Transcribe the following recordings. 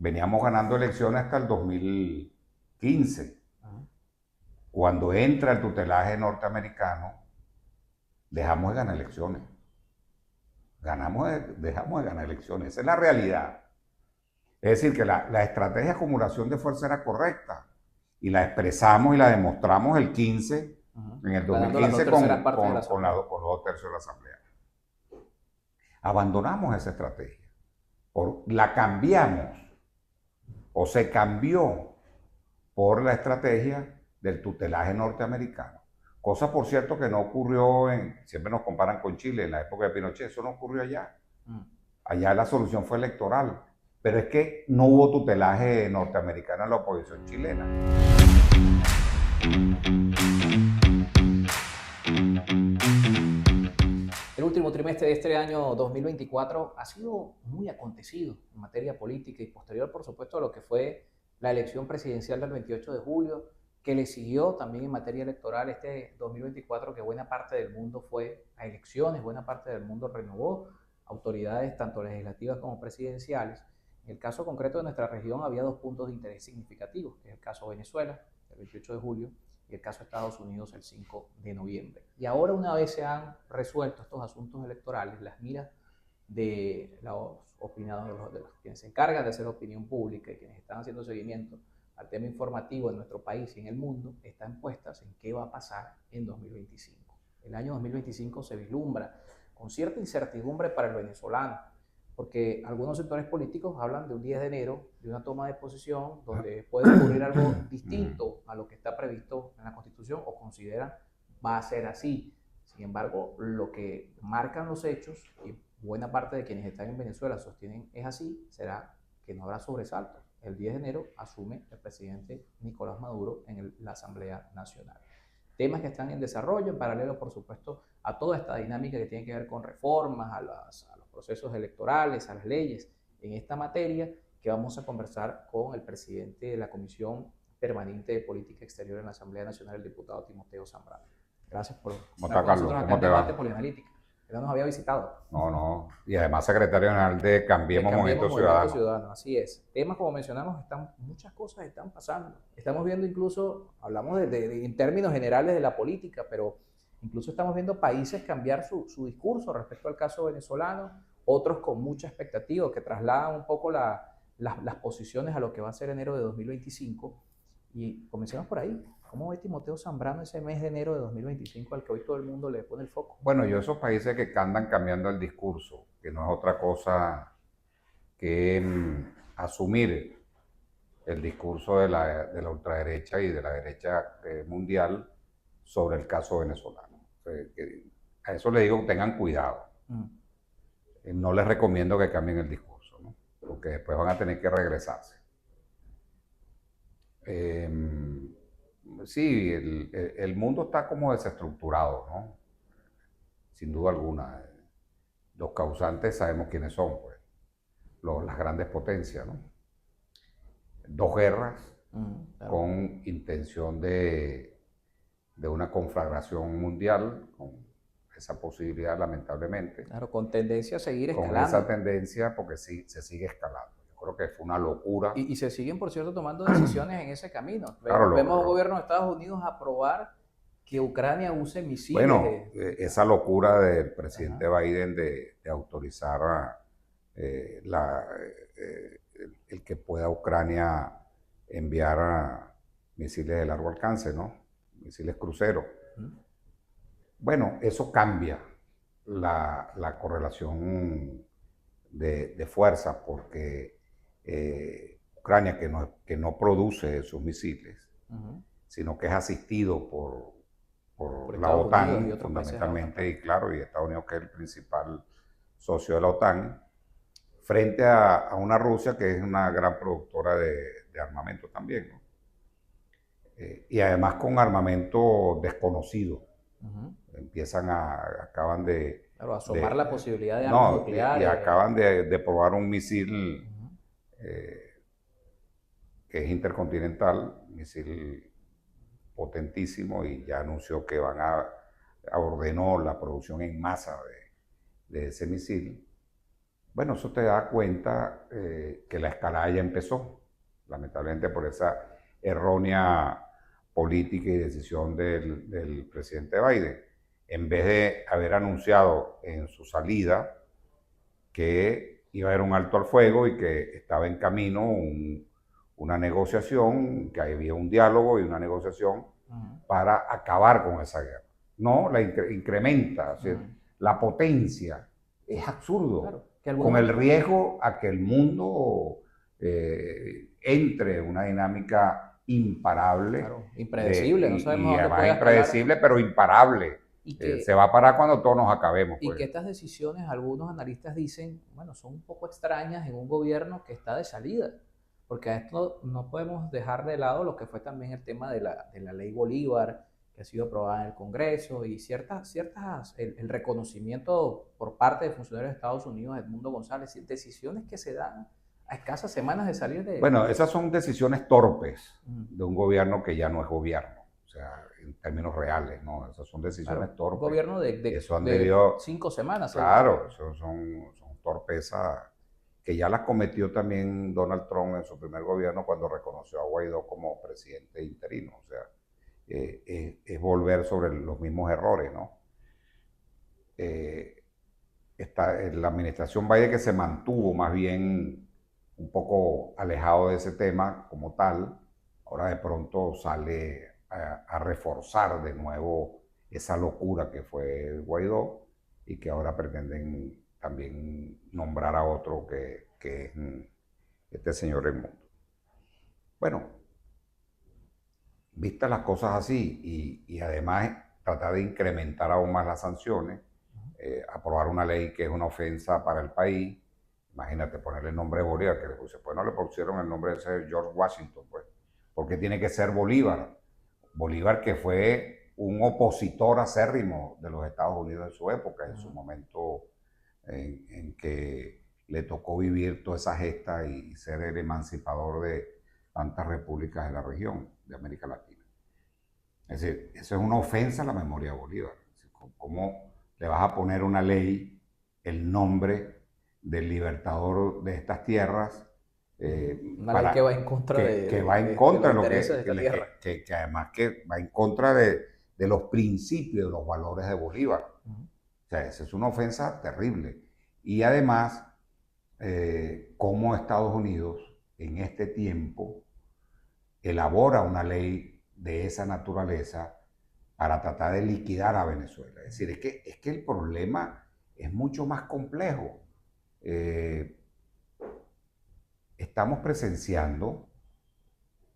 veníamos ganando elecciones hasta el 2015. Cuando entra el tutelaje norteamericano, dejamos de ganar elecciones. Dejamos de ganar elecciones. Esa es la realidad. Es decir, que la estrategia de acumulación de fuerza era correcta y la expresamos y la demostramos el 15, en el Ganando las 2015 2/3 partes de la asamblea. con los 2 tercios de la asamblea. Abandonamos esa estrategia, la cambiamos o se cambió por la estrategia del tutelaje norteamericano. Cosa, por cierto, que no ocurrió siempre nos comparan con Chile, en la época de Pinochet, eso no ocurrió allá. Allá la solución fue electoral, pero es que no hubo tutelaje norteamericano en la oposición chilena. El último trimestre de este año 2024 ha sido muy acontecido en materia política y posterior, por supuesto, a lo que fue la elección presidencial del 28 de julio, que le siguió también en materia electoral este 2024, que buena parte del mundo fue a elecciones, buena parte del mundo renovó autoridades tanto legislativas como presidenciales. En el caso concreto de nuestra región había dos puntos de interés significativos, que es el caso Venezuela, el 28 de julio, y el caso Estados Unidos el 5 de noviembre. Y ahora, una vez se han resuelto estos asuntos electorales, las miras de los opinados, de los quienes se encargan de hacer opinión pública y quienes están haciendo seguimiento al tema informativo en nuestro país y en el mundo, están puestas en qué va a pasar en 2025. El año 2025 se vislumbra con cierta incertidumbre para el venezolano, porque algunos sectores políticos hablan de un 10 de enero, de una toma de posesión donde puede ocurrir algo distinto a lo que está previsto en la Constitución o consideran va a ser así. Sin embargo, lo que marcan los hechos, y buena parte de quienes están en Venezuela sostienen es así, será que no habrá sobresaltos. El 10 de enero asume el presidente Nicolás Maduro en la Asamblea Nacional. Temas que están en desarrollo, en paralelo, por supuesto, a toda esta dinámica que tiene que ver con reformas, a los procesos electorales, a las leyes en esta materia, que vamos a conversar con el presidente de la Comisión Permanente de Política Exterior en la Asamblea Nacional, el diputado Timoteo Zambrano. Gracias por ¿Cómo estar está, con Carlos? nosotros acá ¿Cómo en te Debate va? Polianalítica. Él nos había visitado. No. Y además secretario general de De Cambiemos Cambiemos Movimiento Movimiento Ciudadano. Ciudadano, así es. Temas, como mencionamos, muchas cosas están pasando. Estamos viendo incluso, hablamos en términos generales de la política, pero incluso estamos viendo países cambiar su discurso respecto al caso venezolano, otros con mucha expectativa, que trasladan un poco las posiciones a lo que va a ser enero de 2025. Y comencemos por ahí. ¿Cómo ve Timoteo Zambrano ese mes de enero de 2025 al que hoy todo el mundo le pone el foco? Bueno, yo esos países que andan cambiando el discurso, que no es otra cosa que asumir el discurso de la ultraderecha y de la derecha mundial sobre el caso venezolano. A eso le digo que tengan cuidado. No les recomiendo que cambien el discurso, ¿no? Porque después van a tener que regresarse. Sí, el mundo está como desestructurado, ¿no? Sin duda alguna. Los causantes sabemos quiénes son, pues. Las grandes potencias, ¿no? Dos guerras Claro. con intención de una conflagración mundial, con esa posibilidad, lamentablemente. Claro, con tendencia a seguir Con escalando. esa tendencia, porque sí, se sigue escalando. Yo creo que fue una locura. Y se siguen, por cierto, tomando decisiones en ese camino. Claro, Vemos al gobierno de Estados Unidos aprobar que Ucrania use misiles. Bueno, esa locura del presidente Biden de autorizar el que pueda Ucrania enviar misiles de largo alcance, ¿no? Misiles cruceros. Bueno, eso cambia la correlación de fuerzas porque Ucrania, que no produce esos misiles, sino que es asistido por la Estados Unidos y OTAN, otros países de la fundamentalmente, y claro, y Estados Unidos, que es el principal socio de la OTAN, frente a una Rusia que es una gran productora de armamento también, ¿no? Y además con armamento desconocido. Acaban de... Claro, asomar la posibilidad de armas No, nucleares. y acaban de probar un misil que es intercontinental, un misil potentísimo, y ya anunció que ordenó la producción en masa de ese misil. Bueno, eso te da cuenta que la escalada ya empezó, lamentablemente por esa errónea política y decisión del presidente Biden. En vez de haber anunciado en su salida que iba a haber un alto al fuego y que estaba en camino una negociación, que había un diálogo y una negociación para acabar con esa guerra. No, la incrementa, o sea, la potencia. Es absurdo, Claro, que con el algunos, riesgo a que el mundo entre en una dinámica imparable claro, impredecible, no sabemos y a dónde además puede escalar impredecible, pero imparable. y Se que, va a parar cuando todos nos acabemos, y pues. que estas decisiones, algunos analistas dicen, bueno, son un poco extrañas en un gobierno que está de salida, porque a esto no podemos dejar de lado lo que fue también el tema de la ley Bolívar, que ha sido aprobada en el Congreso, y el reconocimiento por parte de funcionarios de Estados Unidos, Edmundo González, decisiones que se dan a escasas semanas de salir Bueno, esas son decisiones torpes Mm, de un gobierno que ya no es gobierno, o sea, en términos reales, ¿no? Esas son claro, decisiones un torpes. gobierno Eso han de debido, 5 semanas claro, seguramente. son torpezas que ya las cometió también Donald Trump en su primer gobierno cuando reconoció a Guaidó como presidente interino. O sea, es volver sobre los mismos errores, ¿no? Eh, la administración Biden que se mantuvo más bien un poco alejado de ese tema como tal, ahora de pronto sale a reforzar de nuevo esa locura que fue Guaidó y que ahora pretenden también nombrar a otro que es este señor Raimundo. Bueno, vistas las cosas así y además tratar de incrementar aún más las sanciones, aprobar una ley que es una ofensa para el país. Imagínate ponerle el nombre de Bolívar, que le puse, pues no le pusieron el nombre de ese George Washington, pues, porque tiene que ser Bolívar. Bolívar que fue un opositor acérrimo de los Estados Unidos en su época, en su momento en que le tocó vivir toda esa gesta y ser el emancipador de tantas repúblicas de la región de América Latina. Es decir, eso es una ofensa a la memoria de Bolívar. ¿Cómo le vas a poner una ley el nombre del libertador de estas tierras Una ley que va en contra que va en de contra los de lo intereses de esta tierra. que además que va en contra de los principios, de los valores de Bolívar? O sea, esa es una ofensa terrible. Y además, cómo Estados Unidos en este tiempo elabora una ley de esa naturaleza para tratar de liquidar a Venezuela. Es decir, es que el problema es mucho más complejo. Eh, estamos presenciando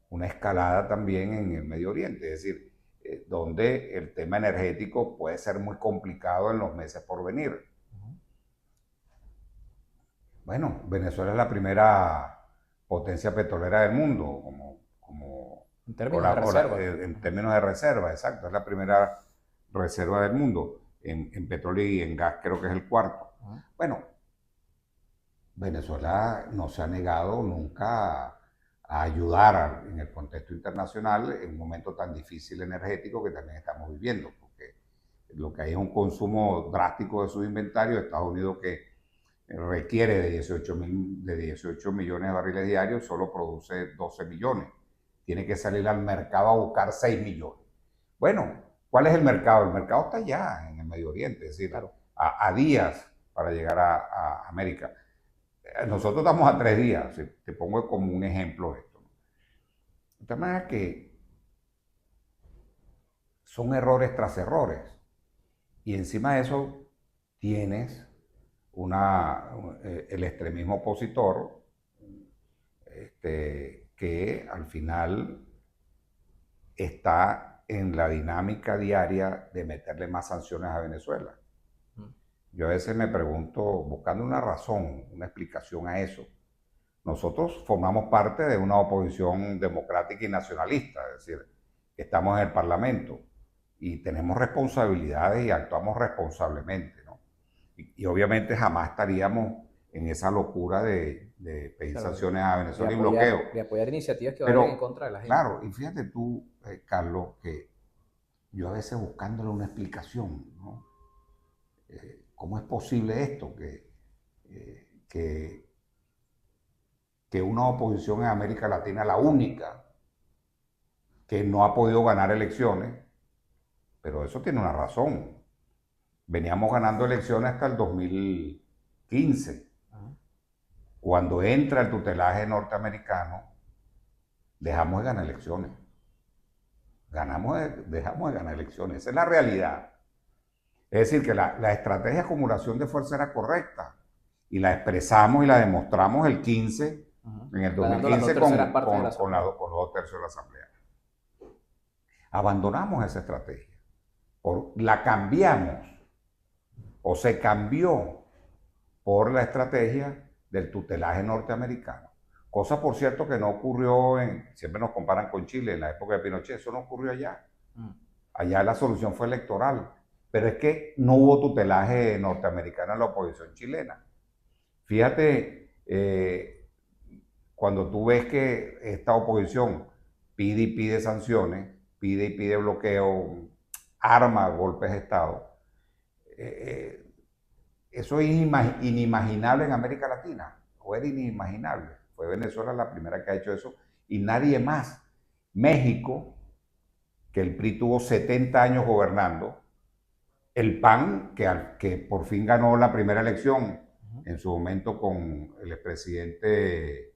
una escalada también en el Medio Oriente, es decir, donde el tema energético puede ser muy complicado en los meses por venir. Bueno, Venezuela es la primera potencia petrolera del mundo, En términos de reserva. en términos de reserva, exacto, es la primera reserva del mundo. En petróleo y en gas creo que es el cuarto. Bueno, Venezuela no se ha negado nunca a ayudar en el contexto internacional en un momento tan difícil energético que también estamos viviendo, porque lo que hay es un consumo drástico de sus inventarios. Estados Unidos que requiere de 18 millones de barriles diarios, solo produce 12 millones. Tiene que salir al mercado a buscar 6 millones. Bueno, ¿cuál es el mercado? El mercado está allá en el Medio Oriente, es decir, Claro. a días para llegar a América. Nosotros estamos a 3 días, te pongo como un ejemplo esto. De tal manera que son errores tras errores. Y encima de eso tienes el extremismo opositor, que al final está en la dinámica diaria de meterle más sanciones a Venezuela. Yo a veces me pregunto, buscando una razón, una explicación a eso, nosotros formamos parte de una oposición democrática y nacionalista, es decir, estamos en el Parlamento y tenemos responsabilidades y actuamos responsablemente, ¿no? Y obviamente jamás estaríamos en esa locura de pedir Claro, sanciones a Venezuela y bloqueo. de apoyar iniciativas que vayan en Pero, contra de la gente. claro, y fíjate tú, Carlos, que yo a veces buscándole una explicación, ¿no? ¿Cómo es posible esto? Que que, que una oposición en América Latina, la única, que no ha podido ganar elecciones, pero eso tiene una razón. Veníamos ganando elecciones hasta el 2015. Cuando entra el tutelaje norteamericano, dejamos de ganar elecciones. Dejamos de ganar elecciones. Esa es la realidad. Es decir, que la estrategia de acumulación de fuerza era correcta y la expresamos y la demostramos el 15, en el 2015 con los 2 tercios de la Asamblea. Abandonamos esa estrategia, la cambiamos o se cambió por la estrategia del tutelaje norteamericano. Cosa, por cierto, que no ocurrió siempre nos comparan con Chile, en la época de Pinochet, eso no ocurrió allá. Allá la solución fue electoral, pero es que no hubo tutelaje norteamericano en la oposición chilena. Fíjate, cuando tú ves que esta oposición pide y pide sanciones, pide y pide bloqueo, arma golpes de Estado, eso es inimaginable en América Latina, o era inimaginable. Fue Venezuela la primera que ha hecho eso y nadie más. México, que el PRI tuvo 70 años gobernando, el PAN, que por fin ganó la primera elección, en su momento con el expresidente,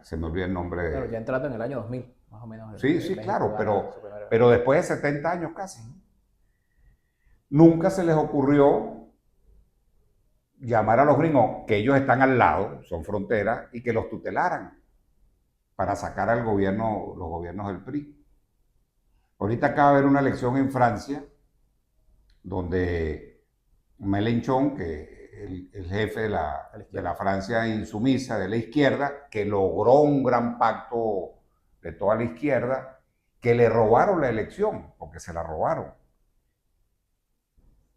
se me olvida el nombre. Claro, ya entrando en el año 2000, más o menos. Sí, claro, pero después de 70 años casi. Nunca se les ocurrió llamar a los gringos, que ellos están al lado, son fronteras, y que los tutelaran para sacar al gobierno, los gobiernos del PRI. Ahorita acaba de haber una elección en Francia, donde Mélenchon, que el jefe de la Francia insumisa, de la izquierda, que logró un gran pacto de toda la izquierda, que le robaron la elección, porque se la robaron.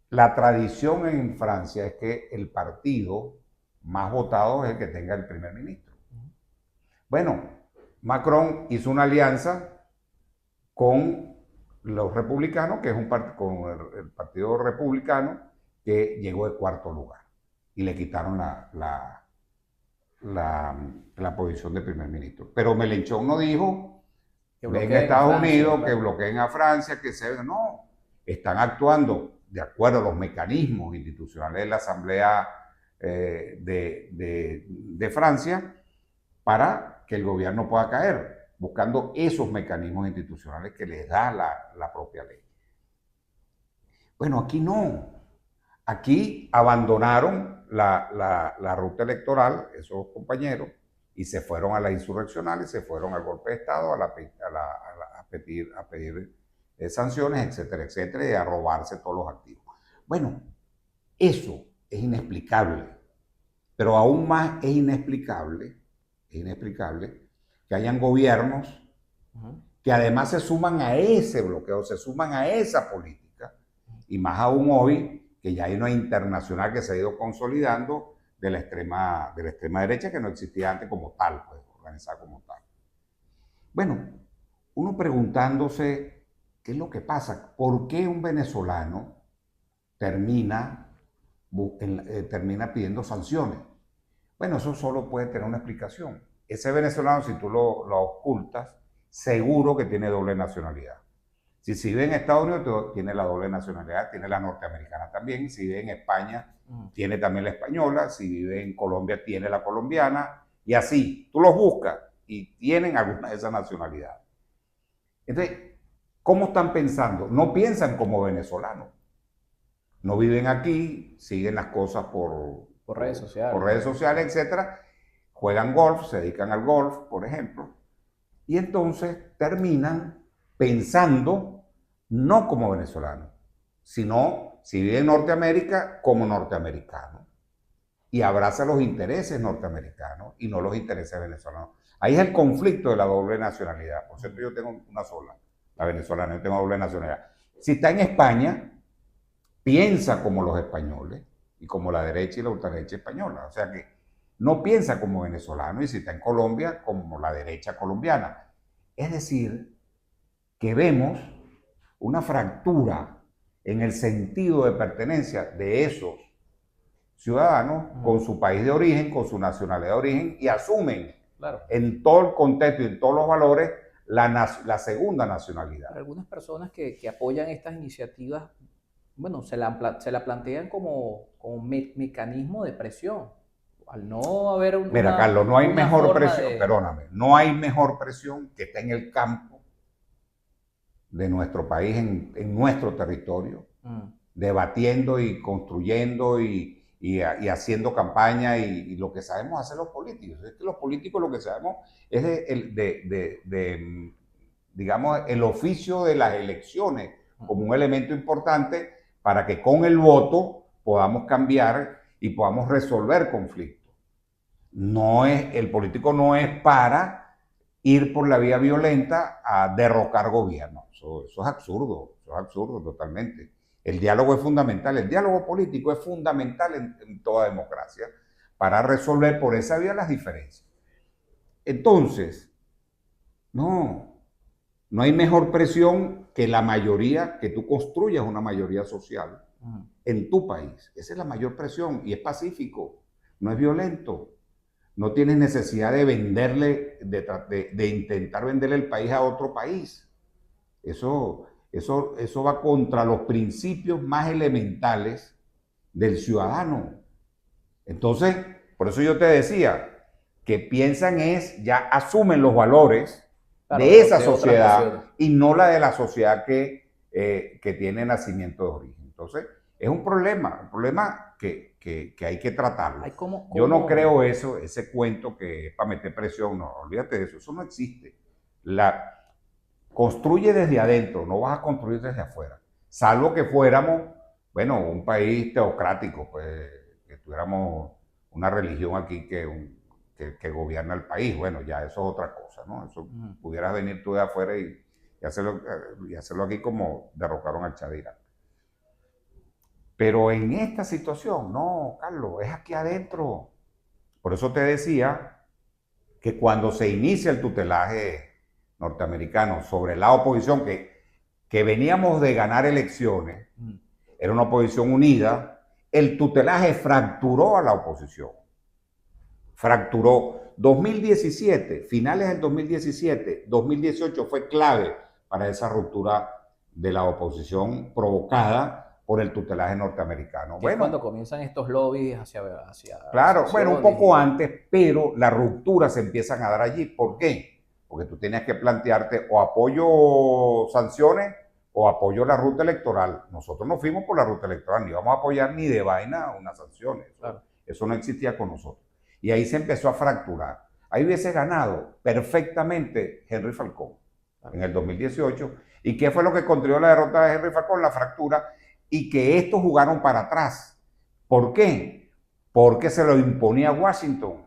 La tradición en Francia es que el partido más votado es el que tenga el primer ministro. Bueno, Macron hizo una alianza con los republicanos, que es con el Partido Republicano, que llegó de cuarto lugar y le quitaron la posición de primer ministro. Pero Mélenchon no dijo que ven a Estados Unidos, que bloqueen a Francia, que se... No, están actuando de acuerdo a los mecanismos institucionales de la Asamblea de Francia para que el gobierno pueda caer, buscando esos mecanismos institucionales que les da la propia ley. Bueno, aquí no. Aquí abandonaron la ruta electoral, esos compañeros, y se fueron a las insurreccionales, se fueron al golpe de Estado, a pedir sanciones, etcétera, etcétera, y a robarse todos los activos. Bueno, eso es inexplicable, pero aún más es inexplicable que hayan gobiernos que además se suman a ese bloqueo, se suman a esa política, y más aún hoy, que ya hay una internacional que se ha ido consolidando de la extrema derecha, que no existía antes como tal, pues, organizada como tal. Bueno, uno preguntándose qué es lo que pasa, por qué un venezolano termina pidiendo sanciones. Bueno, eso solo puede tener una explicación. Ese venezolano, si tú lo ocultas, seguro que tiene doble nacionalidad. Si vive en Estados Unidos, tiene la doble nacionalidad, tiene la norteamericana también. Si vive en España, tiene también la española. Si vive en Colombia, tiene la colombiana. Y así, tú los buscas y tienen alguna de esas nacionalidades. Entonces, ¿cómo están pensando? No piensan como venezolanos. No viven aquí, siguen las cosas por redes sociales. Por redes sociales, etc. Juegan golf, se dedican al golf, por ejemplo. Y entonces terminan pensando no como venezolanos, sino, si vive en Norteamérica, como norteamericano. Y abraza los intereses norteamericanos y no los intereses venezolanos. Ahí es el conflicto de la doble nacionalidad. Por cierto, yo tengo una sola, la venezolana, yo tengo doble nacionalidad. Si está en España, piensa como los españoles y como la derecha y la ultraderecha española. O sea que no piensa como venezolano, y si está en Colombia, como la derecha colombiana. Es decir, que vemos una fractura en el sentido de pertenencia de esos ciudadanos con su país de origen, con su nacionalidad de origen y asumen Claro. en todo el contexto y en todos los valores la segunda nacionalidad. Para algunas personas que apoyan estas iniciativas, bueno, se la plantean como mecanismo de presión. Al no haber Mira, Carlos, no hay una mejor forma presión, de... perdóname, no hay mejor presión que estar en el campo de nuestro país, en nuestro territorio, debatiendo y construyendo y haciendo campaña y lo que sabemos hacer los políticos. Es que los políticos lo que sabemos es digamos, el oficio de las elecciones como un elemento importante para que con el voto podamos cambiar y podamos resolver conflictos. El político no es para ir por la vía violenta a derrocar gobierno. Eso es absurdo totalmente. El diálogo es fundamental, el diálogo político es fundamental en toda democracia para resolver por esa vía las diferencias. Entonces, no hay mejor presión que la mayoría, que tú construyas una mayoría social en tu país. Esa es la mayor presión y es pacífico, no es violento. No tienes necesidad de venderle, de intentar venderle el país a otro país. Eso va contra los principios más elementales del ciudadano. Entonces, por eso yo te decía, que piensan ya asumen los valores de esa sociedad y no la de la sociedad que tiene nacimiento de origen. Entonces, es un problema que hay que tratarlo. Yo no creo ese cuento que es para meter presión, no, olvídate de eso no existe. Construye desde adentro, no vas a construir desde afuera. Salvo que fuéramos, bueno, un país teocrático, pues, que tuviéramos una religión aquí que gobierna el país. Bueno, ya eso es otra cosa, ¿no? Eso pudieras venir tú de afuera y hacerlo aquí como derrocaron al Shah de Irán. Pero en esta situación, no, Carlos, es aquí adentro. Por eso te decía que cuando se inicia el tutelaje norteamericano sobre la oposición, que veníamos de ganar elecciones, era una oposición unida, el tutelaje fracturó a la oposición. Fracturó. 2017, finales del 2017, 2018 fue clave para esa ruptura de la oposición provocada por el tutelaje norteamericano. Bueno, es cuando comienzan estos lobbies hacia claro, bueno, un poco antes, pero las rupturas se empiezan a dar allí. ¿Por qué? Porque tú tenías que plantearte o apoyo sanciones o apoyo la ruta electoral. Nosotros no fuimos por la ruta electoral, ni íbamos a apoyar ni de vaina unas sanciones. Claro. Eso no existía con nosotros. Y ahí se empezó a fracturar. Ahí hubiese ganado perfectamente Henry Falcón en el 2018. ¿Y qué fue lo que contribuyó a la derrota de Henry Falcón? La fractura. Y que estos jugaron para atrás. ¿Por qué? Porque se lo imponía Washington.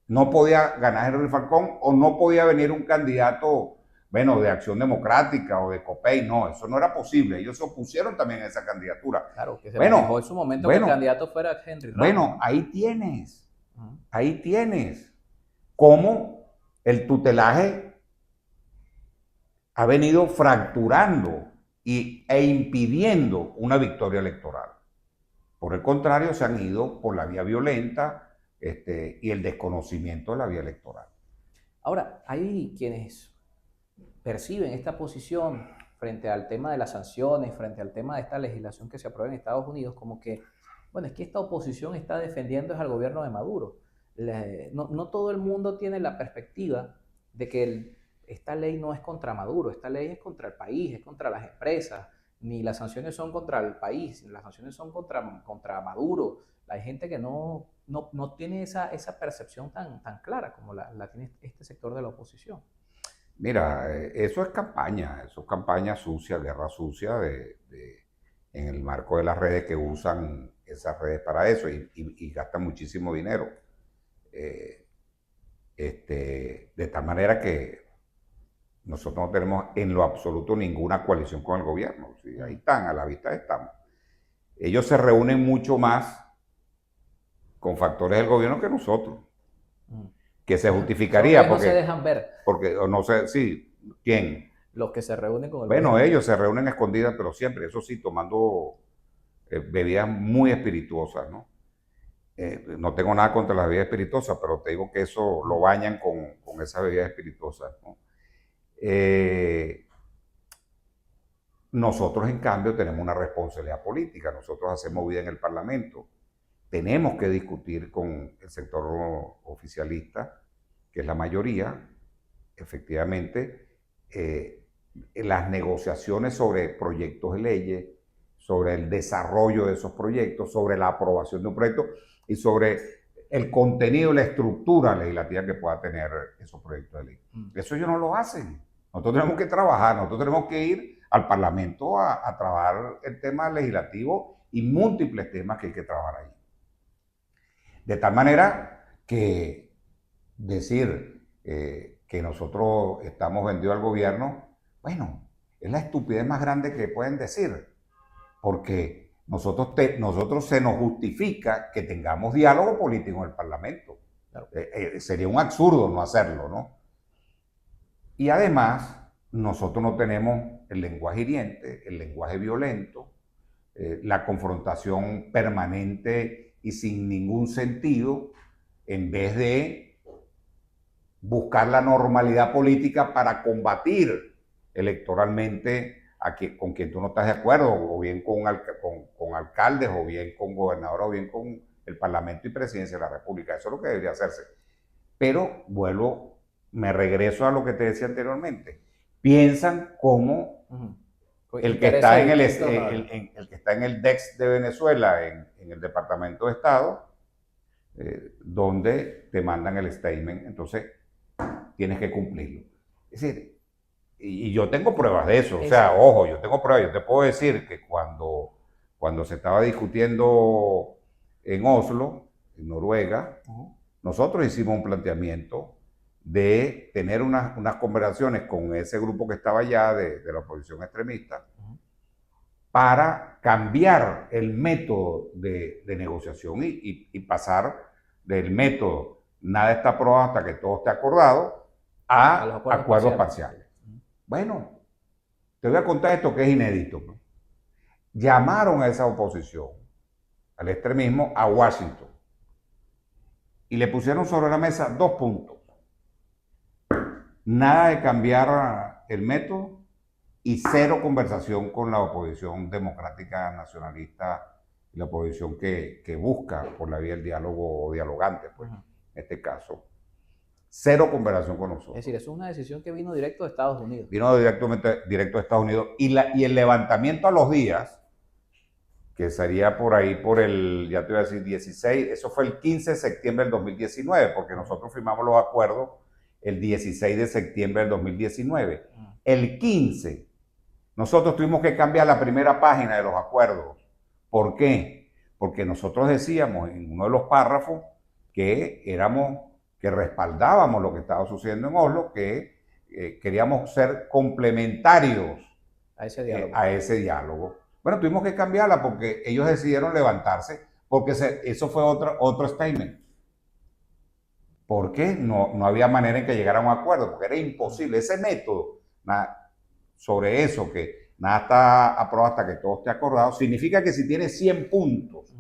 No podía ganar Henry Falcón o no podía venir un candidato, bueno, de Acción Democrática o de COPEI. No, eso no era posible. Ellos se opusieron también a esa candidatura. Claro, que se manejó en su momento que el candidato fuera Henry Ramos. Bueno, ahí tienes cómo el tutelaje ha venido fracturando e impidiendo una victoria electoral. Por el contrario, se han ido por la vía violenta y el desconocimiento de la vía electoral. Ahora, hay quienes perciben esta posición frente al tema de las sanciones, frente al tema de esta legislación que se aprueba en Estados Unidos, como que, bueno, es que esta oposición está defendiendo al gobierno de Maduro. No todo el mundo tiene la perspectiva de que esta ley no es contra Maduro, esta ley es contra el país, es contra las empresas, ni las sanciones son contra el país, las sanciones son contra Maduro. Hay gente que no tiene esa percepción tan clara como la tiene este sector de la oposición. Mira, eso es campaña sucia, guerra sucia en el marco de las redes que usan esas redes para eso y gastan muchísimo dinero. De tal manera que nosotros no tenemos en lo absoluto ninguna coalición con el gobierno. ¿Sí? Ahí están, a la vista estamos. Ellos se reúnen mucho más con factores del gobierno que nosotros. Que se justificaría porque... no se dejan ver. Porque, no sé, sí, ¿quién? Los que se reúnen con el gobierno. Bueno, ellos se reúnen escondidas, pero siempre, eso sí, tomando bebidas muy espirituosas, ¿no? no tengo nada contra las bebidas espirituosas, pero te digo que eso lo bañan con esas bebidas espirituosas, ¿no? Nosotros, en cambio, tenemos una responsabilidad política. Nosotros hacemos vida en el Parlamento. Tenemos que discutir con el sector oficialista, que es la mayoría, efectivamente, las negociaciones sobre proyectos de leyes, sobre el desarrollo de esos proyectos, sobre la aprobación de un proyecto y sobre el contenido y la estructura legislativa que pueda tener esos proyectos de ley. Eso ellos no lo hacen. Nosotros tenemos que trabajar, nosotros tenemos que ir al Parlamento a trabajar el tema legislativo y múltiples temas que hay que trabajar ahí. De tal manera que decir que nosotros estamos vendidos al gobierno, bueno, es la estupidez más grande que pueden decir, porque nosotros se nos justifica que tengamos diálogo político en el Parlamento. Claro. Sería un absurdo no hacerlo, ¿no? Y además, nosotros no tenemos el lenguaje hiriente, el lenguaje violento, la confrontación permanente y sin ningún sentido, en vez de buscar la normalidad política para combatir electoralmente con quien tú no estás de acuerdo, o bien con alcaldes, o bien con gobernadores, o bien con el Parlamento y Presidencia de la República. Eso es lo que debería hacerse. Pero me regreso a lo que te decía anteriormente. Piensan como el que está en el que está en el DEX de Venezuela, en el Departamento de Estado, donde te mandan el statement, entonces tienes que cumplirlo. Es decir, y yo tengo pruebas de eso, o sea, ojo, yo tengo pruebas. Yo te puedo decir que cuando se estaba discutiendo en Oslo, en Noruega, nosotros hicimos un planteamiento de tener unas conversaciones con ese grupo que estaba allá de la oposición extremista para cambiar el método de negociación y pasar del método nada está aprobado hasta que todo esté acordado a acuerdos parciales. Bueno, te voy a contar esto que es inédito. Llamaron a esa oposición, al extremismo, a Washington y le pusieron sobre la mesa 2 puntos. Nada de cambiar el método y 0 conversación con la oposición democrática nacionalista y la oposición que busca por la vía del diálogo o dialogante, pues, en este caso. 0 conversación con nosotros. Es decir, eso es una decisión que vino directo de Estados Unidos. Vino directo de Estados Unidos. Y el levantamiento a los días, que sería por ahí por ya te iba a decir 16, eso fue el 15 de septiembre del 2019, porque nosotros firmamos los acuerdos el 16 de septiembre del 2019. El 15, nosotros tuvimos que cambiar la primera página de los acuerdos. ¿Por qué? Porque nosotros decíamos en uno de los párrafos que respaldábamos lo que estaba sucediendo en Oslo, que queríamos ser complementarios a ese diálogo. Bueno, tuvimos que cambiarla porque ellos decidieron levantarse, porque eso fue otro statement. Porque no había manera en que llegara a un acuerdo, porque era imposible. Ese método, sobre eso, que nada está aprobado hasta que todo esté acordado, significa que si tiene 100 puntos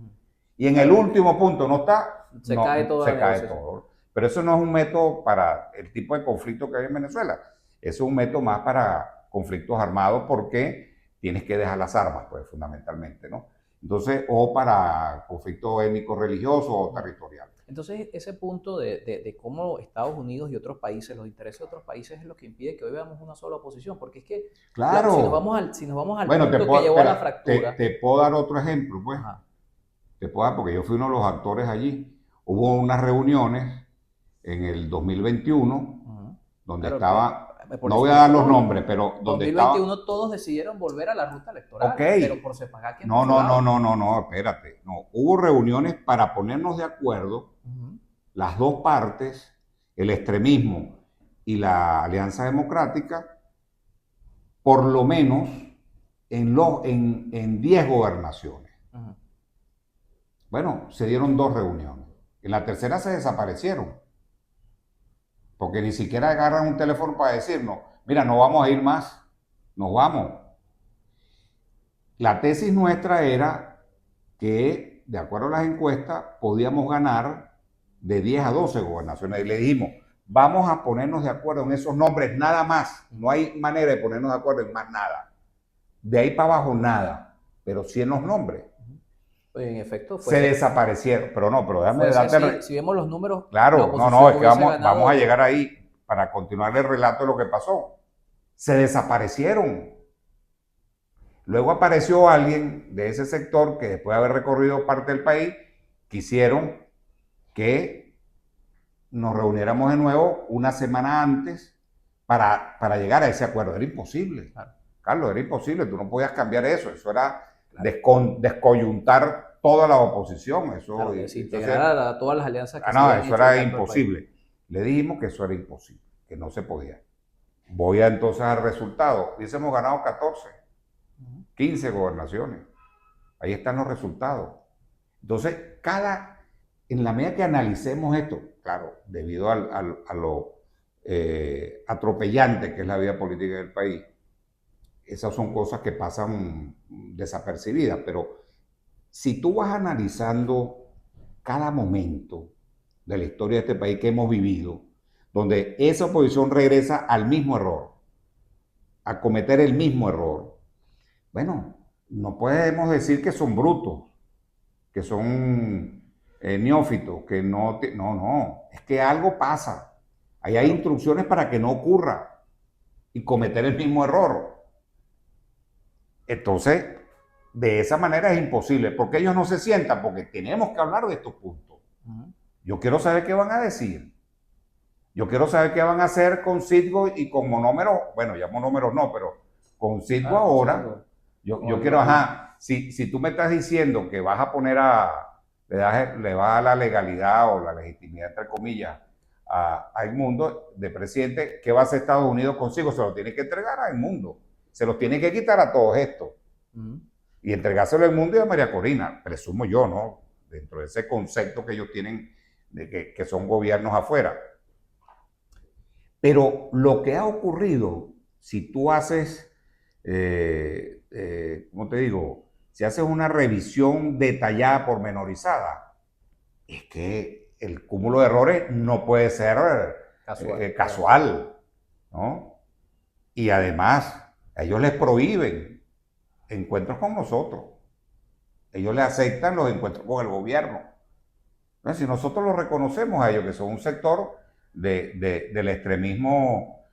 y en el último punto no está, se cae todo. Pero eso no es un método para el tipo de conflicto que hay en Venezuela. Eso es un método más para conflictos armados porque tienes que dejar las armas, pues, fundamentalmente, ¿no? Entonces, o para conflictos étnicos, religiosos o territoriales. Entonces, ese punto de cómo Estados Unidos y otros países, los intereses de otros países es lo que impide que hoy veamos una sola oposición, porque es que claro. Si nos vamos al punto que llevó a la fractura. Te puedo dar otro ejemplo, pues. Te puedo dar, porque yo fui uno de los actores allí. Hubo unas reuniones en el 2021, donde estaba... No voy a dar los nombres, pero donde en 2021 todos decidieron volver a la ruta electoral, pero por separar quién No, espérate. No, hubo reuniones para ponernos de acuerdo, las dos partes, el extremismo y la Alianza Democrática, por lo menos en 10 gobernaciones. Bueno, se dieron 2 reuniones. En la tercera se desaparecieron. Porque ni siquiera agarran un teléfono para decirnos, mira, no vamos a ir más, nos vamos. La tesis nuestra era que de acuerdo a las encuestas, podíamos ganar de 10 a 12 gobernaciones. Y le dijimos, vamos a ponernos de acuerdo en esos nombres, nada más. No hay manera de ponernos de acuerdo en más nada. De ahí para abajo, nada. Pero sí en los nombres. Pues en efecto, se desaparecieron. Pero déjame darte... Si vemos los números... Claro, no, es que vamos a llegar ahí para continuar el relato de lo que pasó. Se desaparecieron. Luego apareció alguien de ese sector que después de haber recorrido parte del país, quisieron que nos reuniéramos de nuevo una semana antes para llegar a ese acuerdo. Era imposible. Claro. Carlos, era imposible. Tú no podías cambiar eso. Eso era descoyuntar toda la oposición. Eso, claro, desintegrar a todas las alianzas que no, eso era imposible. Le dijimos que eso era imposible, que no se podía. Voy entonces al resultado. Hubiésemos ganado 14, 15 gobernaciones. Ahí están los resultados. Entonces, en la medida que analicemos esto, claro, debido a lo atropellante que es la vida política del país, esas son cosas que pasan desapercibidas, pero si tú vas analizando cada momento de la historia de este país que hemos vivido, donde esa oposición regresa al mismo error, a cometer el mismo error, bueno, no podemos decir que son brutos, que son neófitos, que no, es que algo pasa. Ahí hay instrucciones para que no ocurra y cometer el mismo error. Entonces, de esa manera es imposible, porque ellos no se sientan, porque tenemos que hablar de estos puntos. Yo quiero saber qué van a decir. Yo quiero saber qué van a hacer con Citgo y con monómeros, bueno, ya monómeros no, pero con Citgo ahora. Yo quiero, si tú me estás diciendo que vas a poner le vas a dar la legalidad o la legitimidad, entre comillas, a Edmundo de presidente, ¿qué va a hacer Estados Unidos consigo? Se lo tiene que entregar a Edmundo. Se los tiene que quitar a todos estos. Y entregárselo al mundo y a María Corina, presumo yo, ¿no? Dentro de ese concepto que ellos tienen de que son gobiernos afuera. Pero lo que ha ocurrido, si tú haces, ¿cómo te digo? Si haces una revisión detallada, pormenorizada, es que el cúmulo de errores no puede ser casual, ¿no? Y además, a ellos les prohíben encuentros con nosotros. Ellos les aceptan los encuentros con el gobierno. ¿No? Si nosotros los reconocemos a ellos, que son un sector del extremismo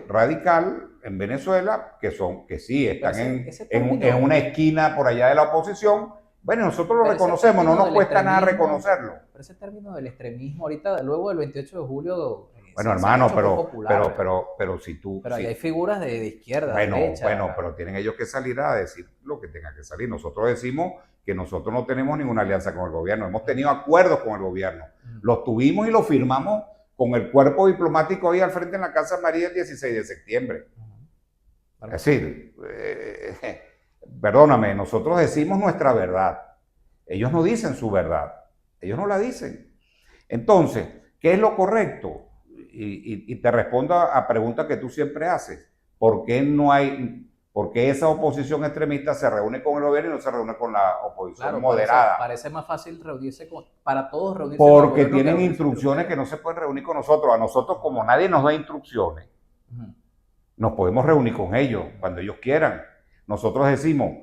radical en Venezuela, que sí están en una esquina por allá de la oposición, bueno, nosotros lo reconocemos, no nos cuesta nada reconocerlo. Pero ese término del extremismo ahorita, luego del 28 de julio... Bueno, hermano, pero si tú... Pero hay figuras de izquierda, derecha. Bueno, pero tienen ellos que salir a decir lo que tengan que salir. Nosotros decimos que nosotros no tenemos ninguna alianza con el gobierno. Hemos tenido acuerdos con el gobierno. Los tuvimos y los firmamos con el cuerpo diplomático ahí al frente en la Casa María el 16 de septiembre. Es decir, perdóname, nosotros decimos nuestra verdad. Ellos no dicen su verdad. Ellos no la dicen. Entonces, ¿qué es lo correcto? Y te respondo a preguntas que tú siempre haces. ¿Por qué esa oposición extremista se reúne con el gobierno y no se reúne con la oposición moderada? Parece más fácil para todos reunirse. Porque tienen instrucciones que no se pueden reunir con nosotros. A nosotros, como nadie nos da instrucciones, nos podemos reunir con ellos cuando ellos quieran. Nosotros decimos,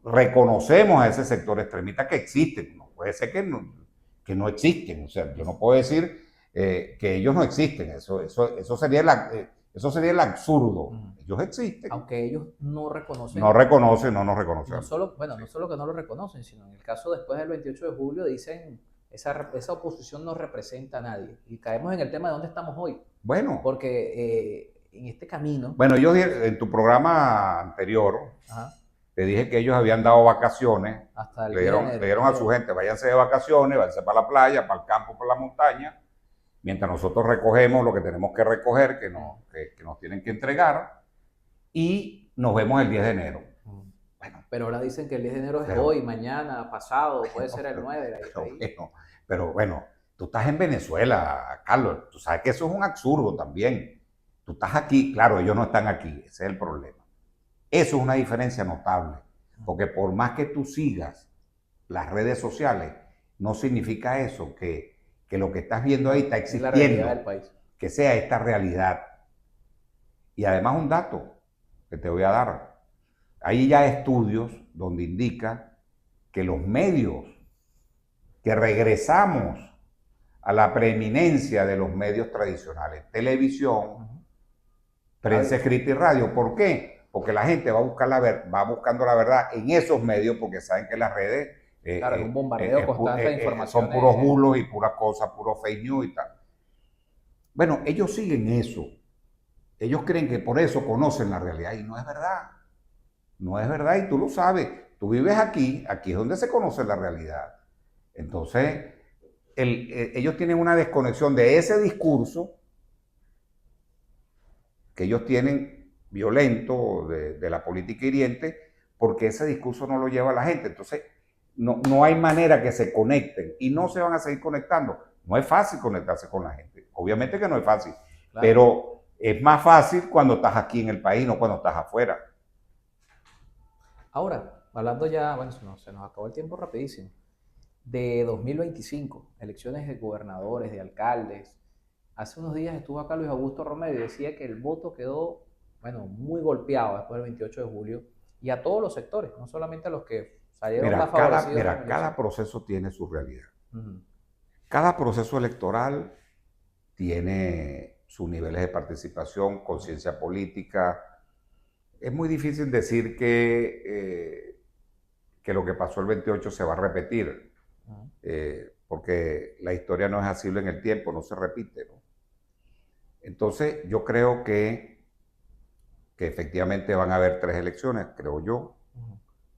reconocemos a ese sector extremista que existe. No puede ser que no existen. O sea, yo no puedo decir que ellos no existen. Eso sería el absurdo. Ellos existen. Aunque ellos no reconocen. No reconocen, no nos reconocen. No solo que no lo reconocen, sino en el caso después del 28 de julio dicen esa oposición no representa a nadie. Y caemos en el tema de dónde estamos hoy. Bueno. Porque en este camino... Bueno, yo en tu programa anterior te dije que ellos habían dado vacaciones. Hasta le dieron a su gente, váyanse de vacaciones, váyanse para la playa, para el campo, para la montaña, mientras nosotros recogemos lo que tenemos que recoger, que nos tienen que entregar, y nos vemos el 10 de enero. Bueno, pero ahora dicen que el 10 de enero es hoy, mañana, pasado, puede ser el 9. Pero bueno, tú estás en Venezuela, Carlos, tú sabes que eso es un absurdo también. Tú estás aquí, claro, ellos no están aquí, ese es el problema. Eso es una diferencia notable, porque por más que tú sigas las redes sociales, no significa eso, que lo que estás viendo ahí está Es la realidad del existiendo, país. que sea esta realidad. Y además un dato que te voy a dar. Hay ya estudios donde indica que los medios, que regresamos a la preeminencia de los medios tradicionales, televisión, prensa escrita y radio. ¿Por qué? Porque la gente va a buscar va buscando la verdad en esos medios porque saben que las redes Claro, es un bombardeo constante de son informaciones. puros bulos y puras cosas, puros fake news y tal. Bueno, ellos siguen eso. Ellos creen que por eso conocen la realidad y no es verdad. No es verdad y tú lo sabes. Tú vives aquí, aquí es donde se conoce la realidad. Entonces, ellos tienen una desconexión de ese discurso que ellos tienen violento de la política hiriente, porque ese discurso no lo lleva a la gente. Entonces, no hay manera que se conecten y no se van a seguir conectando. No es fácil conectarse con la gente. Obviamente que no es fácil, claro, pero es más fácil cuando estás aquí en el país, no cuando estás afuera. Ahora, hablando ya, bueno, se nos acabó el tiempo rapidísimo, de 2025, elecciones de gobernadores, de alcaldes. Hace unos días estuvo acá Luis Augusto Romero y decía que el voto quedó, bueno, muy golpeado después del 28 de julio y a todos los sectores, no solamente a los que salieron más favorecidos. Cada proceso tiene su realidad. Cada proceso electoral tiene sus niveles de participación, conciencia política. Es muy difícil decir que lo que pasó el 28 se va a repetir, porque la historia no es asible en el tiempo, no se repite, ¿no? Entonces, yo creo que efectivamente van a haber 3 elecciones, creo yo.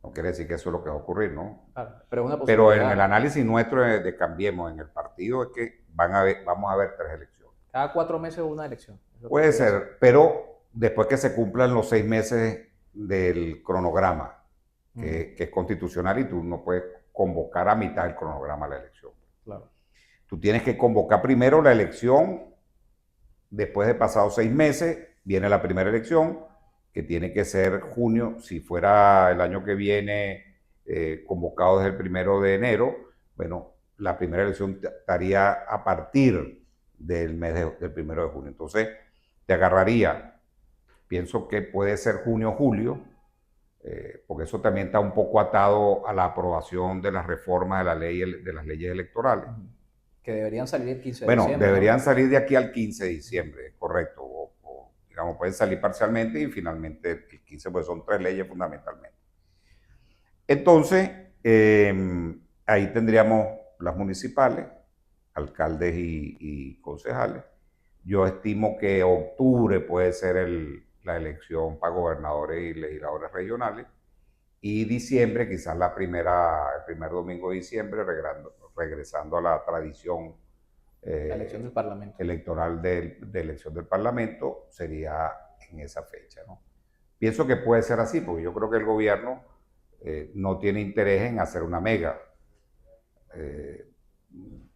No quiere decir que eso es lo que va a ocurrir, ¿no? Claro, pero es una Pero posibilidad. en el análisis nuestro de Cambiemos en el partido es que vamos a haber 3 elecciones. Cada 4 meses una elección. Puede ser, pero después que se cumplan los 6 meses del cronograma, que es constitucional y tú no puedes convocar a mitad del cronograma la elección. Claro. Tú tienes que convocar primero la elección, después de pasados 6 meses, viene la primera elección, que tiene que ser junio. Si fuera el año que viene convocado desde el 1 de enero, bueno, la primera elección estaría a partir del mes del 1 de junio. Entonces, te agarraría, pienso que puede ser junio o julio, porque eso también está un poco atado a la aprobación de las reformas de las leyes electorales. Que deberían salir el 15 de diciembre. Bueno, deberían salir de aquí al 15 de diciembre, correcto. O, digamos, pueden salir parcialmente y finalmente el 15, pues son 3 leyes fundamentalmente. Entonces, ahí tendríamos las municipales, alcaldes y concejales. Yo estimo que octubre puede ser la elección para gobernadores y legisladores regionales. Y diciembre, quizás el primer domingo de diciembre, regresando a la tradición la elección del Parlamento. Electoral de elección del Parlamento, sería en esa fecha, ¿no? Pienso que puede ser así, porque yo creo que el gobierno no tiene interés en hacer una mega,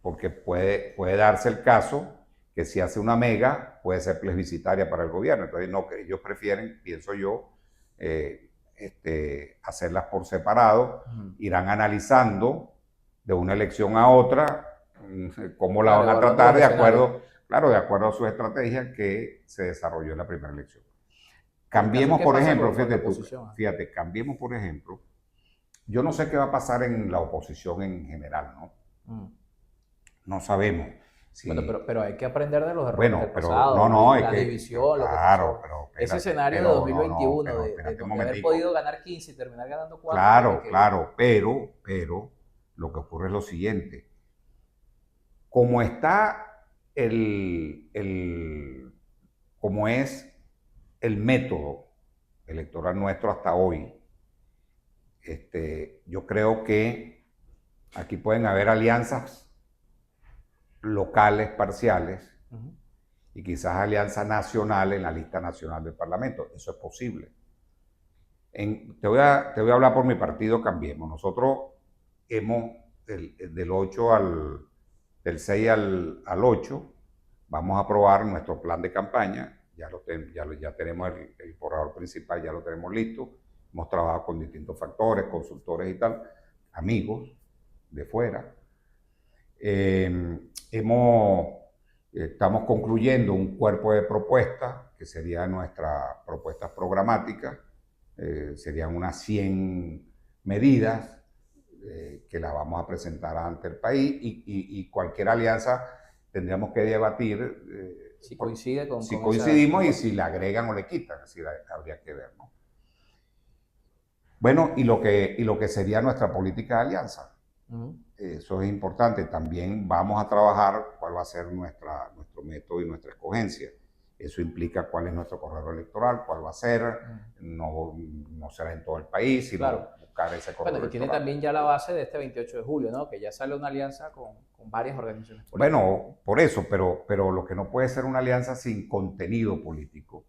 porque puede darse el caso que si hace una mega puede ser plebiscitaria para el gobierno. Entonces, no, que ellos prefieren, pienso yo, hacerlas por separado, irán analizando de una elección a otra cómo la van a tratar de acuerdo a su estrategia que se desarrolló en la primera elección. Cambiemos, por ejemplo, fíjate, Cambiemos, por ejemplo, yo no sé qué va a pasar en la oposición en general, ¿no? No sabemos. Sí. Bueno, pero hay que aprender de los errores del pasado, la división, claro, lo que pasó. Ese escenario de 2021, de haber podido ganar 15 y terminar ganando 4. Claro, pero lo que ocurre es lo siguiente. Como está como es el método electoral nuestro hasta hoy, yo creo que aquí pueden haber alianzas locales parciales y quizás alianza nacional en la lista nacional del Parlamento. Eso es posible. Te voy a hablar por mi partido Cambiemos. Nosotros hemos, del 6 al 8, vamos a aprobar nuestro plan de campaña. Ya tenemos el borrador principal, ya lo tenemos listo. Hemos trabajado con distintos factores, consultores y tal, amigos. de fuera. Estamos concluyendo un cuerpo de propuestas, que serían nuestras propuestas programáticas, serían unas 100 medidas que las vamos a presentar ante el país y cualquier alianza tendríamos que debatir si coincide si con coincidimos y si le agregan o le quitan, así habría que ver, ¿no? Bueno, y lo que sería nuestra política de alianza. Eso es importante. También vamos a trabajar cuál va a ser nuestro método y nuestra escogencia. Eso implica cuál es nuestro corredor electoral, cuál va a ser, no será en todo el país, sino claro, buscar ese corredor bueno, y tiene electoral. también ya la base de este 28 de julio, ¿no? Que ya sale una alianza con varias organizaciones políticas. Bueno, por eso, pero lo que no puede ser una alianza sin contenido político.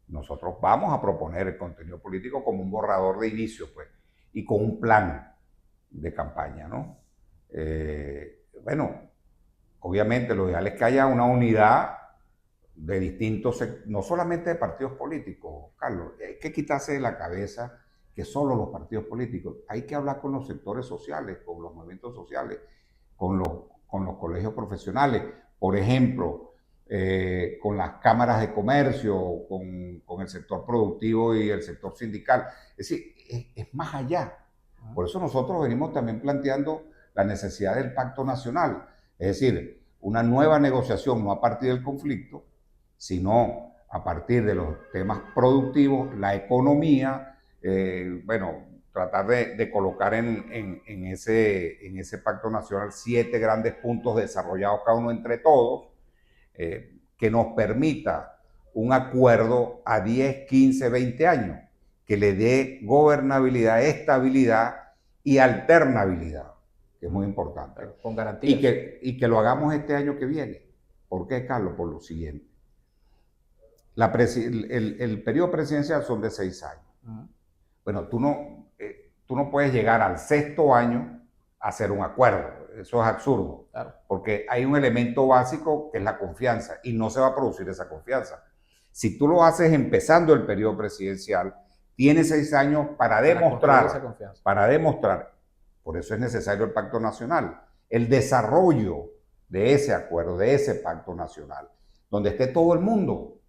Nosotros vamos a proponer el contenido político como un borrador de inicio, pues, y con un plan de campaña, ¿no? Bueno, obviamente lo ideal es que haya una unidad de distintos, no solamente de partidos políticos, Carlos, hay que quitarse de la cabeza que solo los partidos políticos, hay que hablar con los sectores sociales, con los movimientos sociales, con los colegios profesionales, por ejemplo, con las cámaras de comercio, con el sector productivo y el sector sindical. Es decir, es más allá. Por eso nosotros venimos también planteando la necesidad del pacto nacional, es decir, una nueva negociación no a partir del conflicto, sino a partir de los temas productivos, la economía, bueno, tratar de colocar en ese pacto nacional 7 grandes puntos desarrollados cada uno entre todos, que nos permita un acuerdo a 10, 15, 20 años, que le dé gobernabilidad, estabilidad y alternabilidad, que es muy importante. Pero con garantías. Y que lo hagamos este año que viene. ¿Por qué, Carlos? Por lo siguiente. El periodo presidencial son de 6 años. Bueno, tú no puedes llegar al 6º año a hacer un acuerdo. Eso es absurdo. Claro. Porque hay un elemento básico que es la confianza y no se va a producir esa confianza. Si tú lo haces empezando el periodo presidencial, tienes 6 años para demostrar. Por eso es necesario el pacto nacional, el desarrollo de ese acuerdo, de ese pacto nacional, donde esté todo el mundo.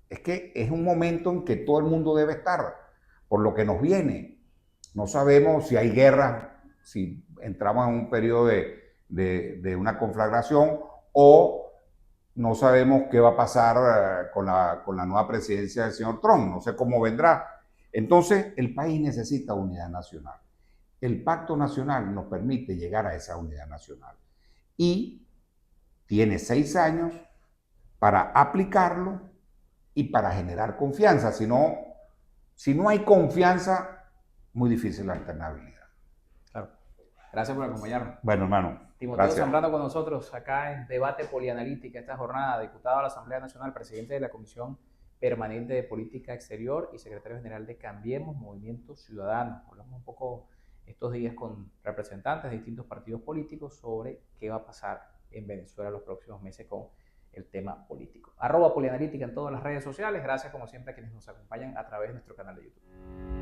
Es que es un momento en que todo el mundo debe estar, por lo que nos viene. No sabemos si hay guerra, si entramos en un periodo de una conflagración, o no sabemos qué va a pasar con la nueva presidencia del señor Trump. No sé cómo vendrá. Entonces, el país necesita unidad nacional. El pacto nacional nos permite llegar a esa unidad nacional. Y tiene 6 años para aplicarlo y para generar confianza. Si no hay confianza, muy difícil la alternabilidad. Claro. Gracias por acompañarnos. Bueno, hermano. Timoteo Zambrano con nosotros acá en Debate Polianalítica esta jornada, diputado a la Asamblea Nacional, presidente de la Comisión Permanente de Política Exterior y secretario general de Cambiemos Movimiento Ciudadano. Hablamos un poco estos días con representantes de distintos partidos políticos sobre qué va a pasar en Venezuela los próximos meses con el tema político. @Polianalítica en todas las redes sociales. Gracias como siempre a quienes nos acompañan a través de nuestro canal de YouTube.